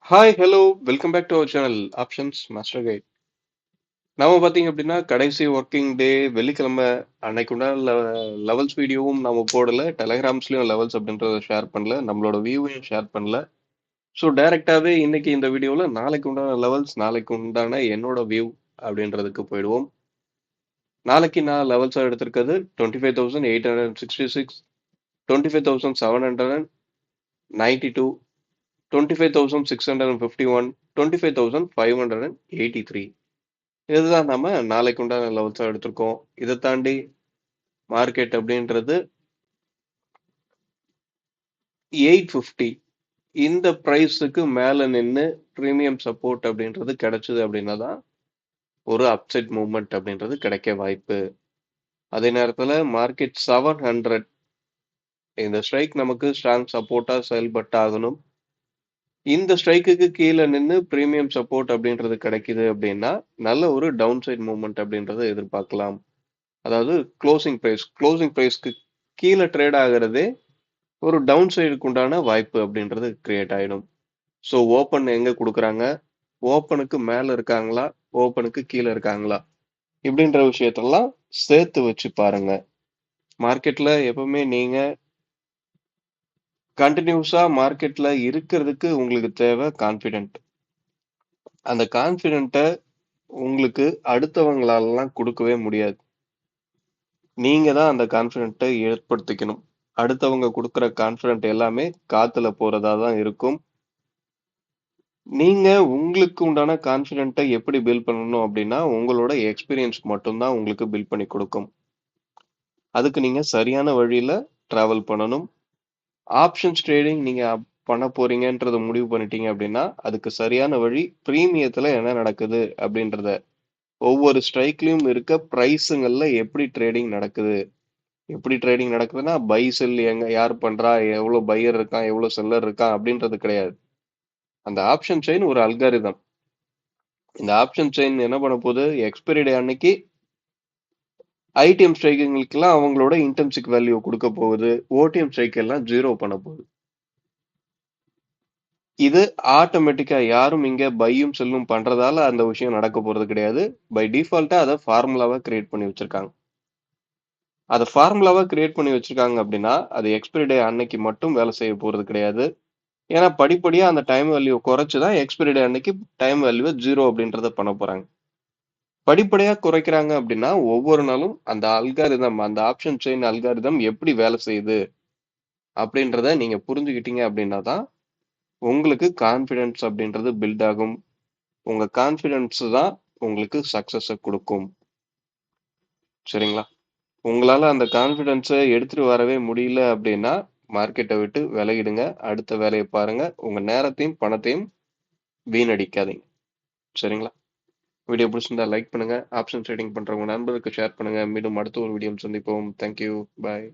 Hi hello welcome back to our channel options master guide. நாம பார்த்தீங்க அப்படின்னா கடைசி ஒர்க்கிங் டே வெள்ளிக்கிழமை அன்னைக்கு உண்டான லெவல்ஸ் வீடியோவும் நாம போடல, டெலகிராம்ஸ்லயும் லெவல்ஸ் அப்படின்றத ஷேர் பண்ணல, நம்மளோட வியூவையும் ஷேர் பண்ணல. ஸோ டைரக்டாவே இன்னைக்கு இந்த வீடியோவில் நாளைக்கு உண்டான லெவல்ஸ், நாளைக்கு உண்டான என்னோட வியூ அப்படின்றதுக்கு போயிடுவோம். நாளைக்கு நான் லெவல்ஸாக எடுத்திருக்கிறது 25,866, 25,792, 25,651, 25,583. இதுதான் நம்ம நாளைக்கு உண்டான லெவல்ஸாக எடுத்திருக்கோம். இதை தாண்டி மார்க்கெட் அப்படின்றது 850 இந்த ப்ரைஸுக்கு மேலே நின்று ப்ரீமியம் சப்போர்ட் அப்படின்றது கிடைச்சது அப்படின்னா தான் ஒரு அப்சைட் மூவ்மெண்ட் அப்படின்றது கிடைக்க வாய்ப்பு. அதே நேரத்தில் மார்க்கெட் 700 இந்த ஸ்ட்ரைக் நமக்கு ஸ்ட்ராங் சப்போர்ட்டாக செயல்பட்டு ஆகணும். இந்த ஸ்ட்ரைக்குக்கு கீழே நின்று ப்ரீமியம் சப்போர்ட் அப்படின்றது கிடைக்குது அப்படின்னா நல்ல ஒரு டவுன் சைட் மூவ்மெண்ட் அப்படின்றத எதிர்பார்க்கலாம். அதாவது க்ளோசிங் ப்ரைஸ்க்கு கீழே ட்ரேட் ஆகிறதே ஒரு டவுன் சைடுக்கு உண்டான வாய்ப்பு அப்படின்றது கிரியேட் ஆயிடும். ஸோ ஓப்பன் எங்க கொடுக்குறாங்க, ஓப்பனுக்கு மேல இருக்காங்களா, ஓப்பனுக்கு கீழே இருக்காங்களா, இப்படின்ற விஷயத்தெல்லாம் சேர்த்து வச்சு பாருங்க. மார்க்கெட்ல எப்பவுமே நீங்க கண்டினியூஸா மார்க்கெட்ல இருக்கிறதுக்கு உங்களுக்கு தேவை கான்ஃபிடென்ட். அந்த கான்ஃபிடென்ட்டை உங்களுக்கு அடுத்தவங்களாலலாம் கொடுக்கவே முடியாது. நீங்க தான் அந்த கான்ஃபிடென்ட்டை ஏற்படுத்திக்கணும். அடுத்தவங்க கொடுக்குற கான்ஃபிடென்ட் எல்லாமே காத்துல போறதா தான் இருக்கும். நீங்க உங்களுக்கு உண்டான கான்ஃபிடென்ட்டை எப்படி பில்ட் பண்ணணும் அப்படின்னா உங்களோட எக்ஸ்பீரியன்ஸ் மட்டும்தான் உங்களுக்கு பில்ட் பண்ணி கொடுக்கும். அதுக்கு நீங்க சரியான வழியில டிராவல் பண்ணணும். ஆப்ஷன்ஸ் ட்ரேடிங் நீங்க பண்ண போறீங்கன்றத முடிவு பண்ணிட்டீங்க அப்படின்னா அதுக்கு சரியான வழி பிரீமியத்துல என்ன நடக்குது அப்படின்றத ஒவ்வொரு ஸ்ட்ரைக்லயும் இருக்க பிரைஸுங்கள்ல எப்படி ட்ரேடிங் நடக்குதுன்னா பை செல் எங்க யார் பண்றா, எவ்வளவு பையர் இருக்கான், எவ்வளவு செல்லர் இருக்கான் அப்படின்றது கிடையாது. அந்த ஆப்ஷன் செயின் ஒரு அல்காரிதம். இந்த ஆப்ஷன் செயின் என்ன பண்ண போகுது, எக்ஸ்பைரி டே அன்னைக்கு ஐடிஎம் ஸ்ட்ரைக்குங்களுக்கெல்லாம் அவங்களோட இன்டென்சிக் வேல்யூ கொடுக்க போகுது, ஓடிஎம் ஸ்ட்ரைக் எல்லாம் ஜீரோ பண்ண போகுது. இது ஆட்டோமேட்டிக்கா யாரும் இங்க பையும் செல்லும் பண்றதால அந்த விஷயம் நடக்க போறது கிடையாது. பை டிஃபால்ட்டா அதை ஃபார்முலாவா கிரியேட் பண்ணி வச்சிருக்காங்க. அதை ஃபார்முலாவா கிரியேட் பண்ணி வச்சிருக்காங்க அப்படின்னா அது எக்ஸ்பைரி டே அன்னைக்கு மட்டும் வேலை செய்ய போறது கிடையாது. ஏன்னா படிப்படியா அந்த டைம் வேல்யூ குறைச்சுதான் எக்ஸ்பைரி டே அன்னைக்கு டைம் வேல்யூ ஜீரோ அப்படின்றத பண்ண போறாங்க. படிப்படியா குறைக்கிறாங்க அப்படின்னா ஒவ்வொரு நாளும் அந்த ஆப்ஷன் செயின் அல்காரிதம் எப்படி வேலை செய்யுது அப்படின்றத நீங்க புரிஞ்சுக்கிட்டீங்க அப்படின்னா தான் உங்களுக்கு கான்ஃபிடன்ஸ் அப்படின்றது பில்ட் ஆகும். உங்க கான்ஃபிடன்ஸ் தான் உங்களுக்கு சக்சஸை கொடுக்கும். சரிங்களா? உங்களால அந்த கான்ஃபிடன்ஸை எடுத்துட்டு வரவே முடியல அப்படின்னா மார்க்கெட்டை விட்டு விலகிடுங்க. அடுத்த வேலையை பாருங்க. உங்க நேரத்தையும் பணத்தையும் வீணடிக்காதீங்க. சரிங்களா? வீடியோ பிடிச்சிருந்தா லைக் பண்ணுங்க. ஆப்ஷன் ட்ரேடிங் பண்றவங்க நண்பருக்கு ஷேர் பண்ணுங்க. மீண்டும் அடுத்த ஒரு வீடியோ சந்திப்போம். தேங்க்யூ. பாய்.